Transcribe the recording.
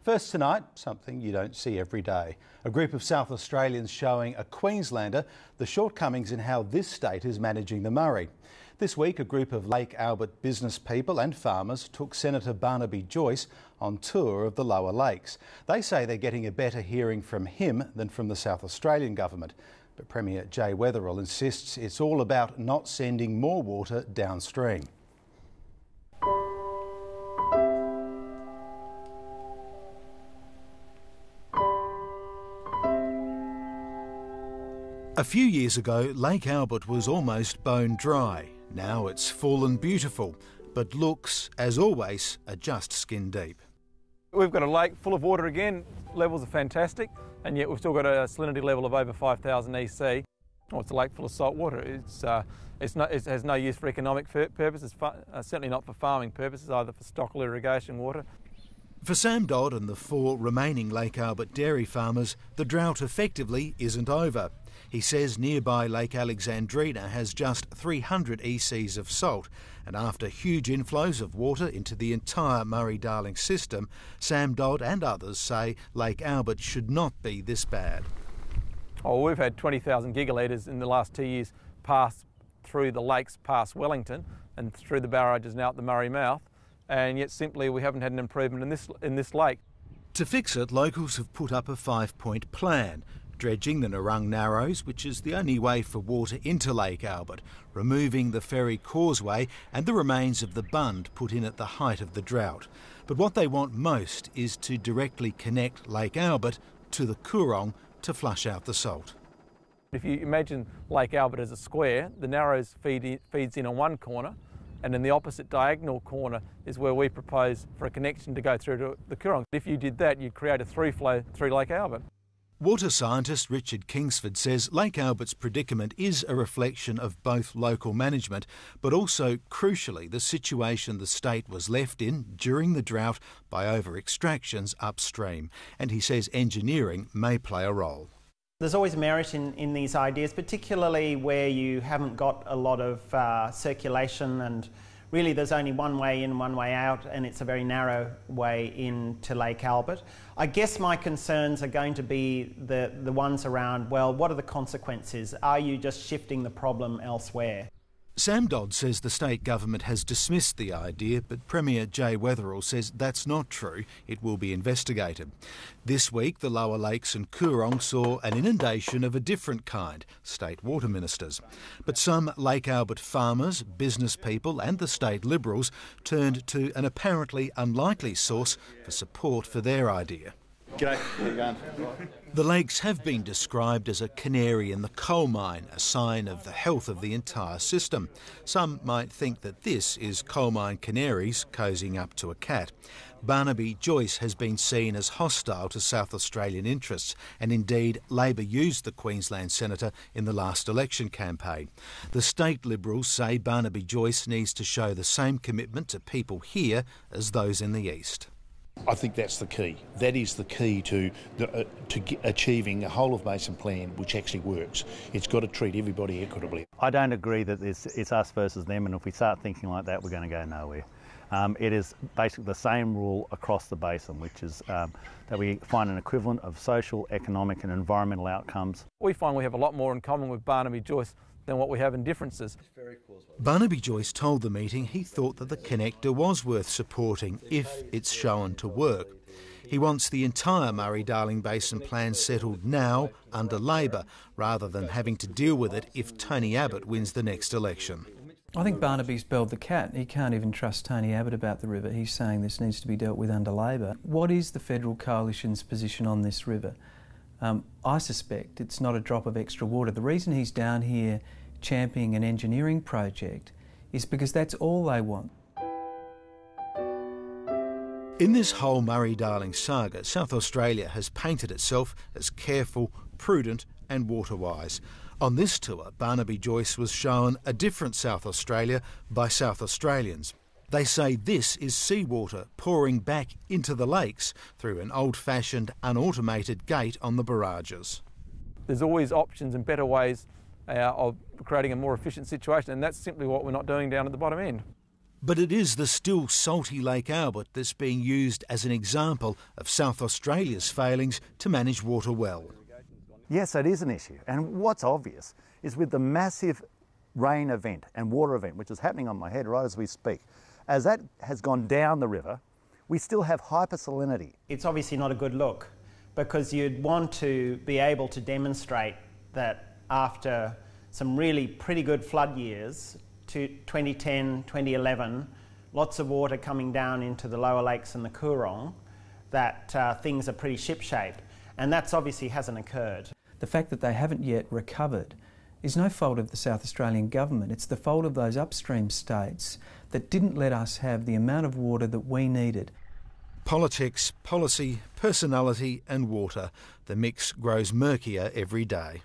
First tonight, something you don't see every day. A group of South Australians showing a Queenslander the shortcomings in how this state is managing the Murray. This week, a group of Lake Albert business people and farmers took Senator Barnaby Joyce on tour of the lower lakes. They say they're getting a better hearing from him than from the South Australian government. But Premier Weatherill insists it's all about not sending more water downstream. A few years ago, Lake Albert was almost bone dry. Now it's full and beautiful, but looks, as always, are just skin deep. We've got a lake full of water again. Levels are fantastic, and yet we've still got a salinity level of over 5,000 EC. Oh, it's a lake full of salt water. It has no use for economic purposes, certainly not for farming purposes, either for stock or irrigation water. For Sam Dodd and the 4 remaining Lake Albert dairy farmers, the drought effectively isn't over. He says nearby Lake Alexandrina has just 300 ECs of salt, and after huge inflows of water into the entire Murray-Darling system, Sam Dodd and others say Lake Albert should not be this bad. Oh, we've had 20,000 gigalitres in the last 2 years pass through the lakes past Wellington and through the barrages now at the Murray mouth, and yet simply we haven't had an improvement in this lake. To fix it, locals have put up a 5-point plan. Dredging the Narung Narrows, which is the only way for water into Lake Albert, removing the ferry causeway and the remains of the bund put in at the height of the drought. But what they want most is to directly connect Lake Albert to the Coorong to flush out the salt. If you imagine Lake Albert as a square, the Narrows feeds in on one corner, and in the opposite diagonal corner is where we propose for a connection to go through to the Coorong. If you did that, you'd create a through flow through Lake Albert. Water scientist Richard Kingsford says Lake Albert's predicament is a reflection of both local management, but also, crucially, the situation the state was left in during the drought by over-extractions upstream. And he says engineering may play a role. There's always merit in these ideas, particularly where you haven't got a lot of circulation, and really there's only one way in, one way out, and it's a very narrow way into Lake Albert. I guess my concerns are going to be the ones around, well, what are the consequences? Are you just shifting the problem elsewhere? Sam Dodd says the state government has dismissed the idea, but Premier Weatherill says that's not true. It will be investigated. This week, the lower lakes and Coorong saw an inundation of a different kind, state water ministers. But some Lake Albert farmers, business people and the state Liberals turned to an apparently unlikely source for support for their idea. G'day, how you going? The lakes have been described as a canary in the coal mine, a sign of the health of the entire system. Some might think that this is coal mine canaries cozying up to a cat. Barnaby Joyce has been seen as hostile to South Australian interests, and indeed Labor used the Queensland senator in the last election campaign. The state Liberals say Barnaby Joyce needs to show the same commitment to people here as those in the east. I think that's the key. That is the key to achieving a whole-of-basin plan which actually works. It's got to treat everybody equitably. I don't agree that it's us versus them, and if we start thinking like that, we're going to go nowhere. It is basically the same rule across the basin, which is that we find an equivalent of social, economic and environmental outcomes. We find we have a lot more in common with Barnaby Joyce than what we have in differences. Barnaby Joyce told the meeting he thought that the connector was worth supporting if it's shown to work. He wants the entire Murray-Darling Basin plan settled now under Labor, rather than having to deal with it if Tony Abbott wins the next election. I think Barnaby's belled the cat. He can't even trust Tony Abbott about the river. He's saying this needs to be dealt with under Labor. What is the federal coalition's position on this river? I suspect it's not a drop of extra water. The reason he's down here championing an engineering project is because that's all they want. In this whole Murray-Darling saga, South Australia has painted itself as careful, prudent and water-wise. On this tour, Barnaby Joyce was shown a different South Australia by South Australians. They say this is seawater pouring back into the lakes through an old-fashioned, unautomated gate on the barrages. There's always options and better ways of creating a more efficient situation, and that's simply what we're not doing down at the bottom end. But it is the still salty Lake Albert that's being used as an example of South Australia's failings to manage water well. Yes, it is an issue. And what's obvious is with the massive rain event and water event, which is happening on my head right as we speak, as that has gone down the river, we still have hypersalinity. It's obviously not a good look, because you'd want to be able to demonstrate that after some really pretty good flood years, to 2010, 2011, lots of water coming down into the lower lakes and the Coorong, that things are pretty shipshape. And that obviously hasn't occurred. The fact that they haven't yet recovered is no fault of the South Australian government. It's the fault of those upstream states that didn't let us have the amount of water that we needed. Politics, policy, personality and water. The mix grows murkier every day.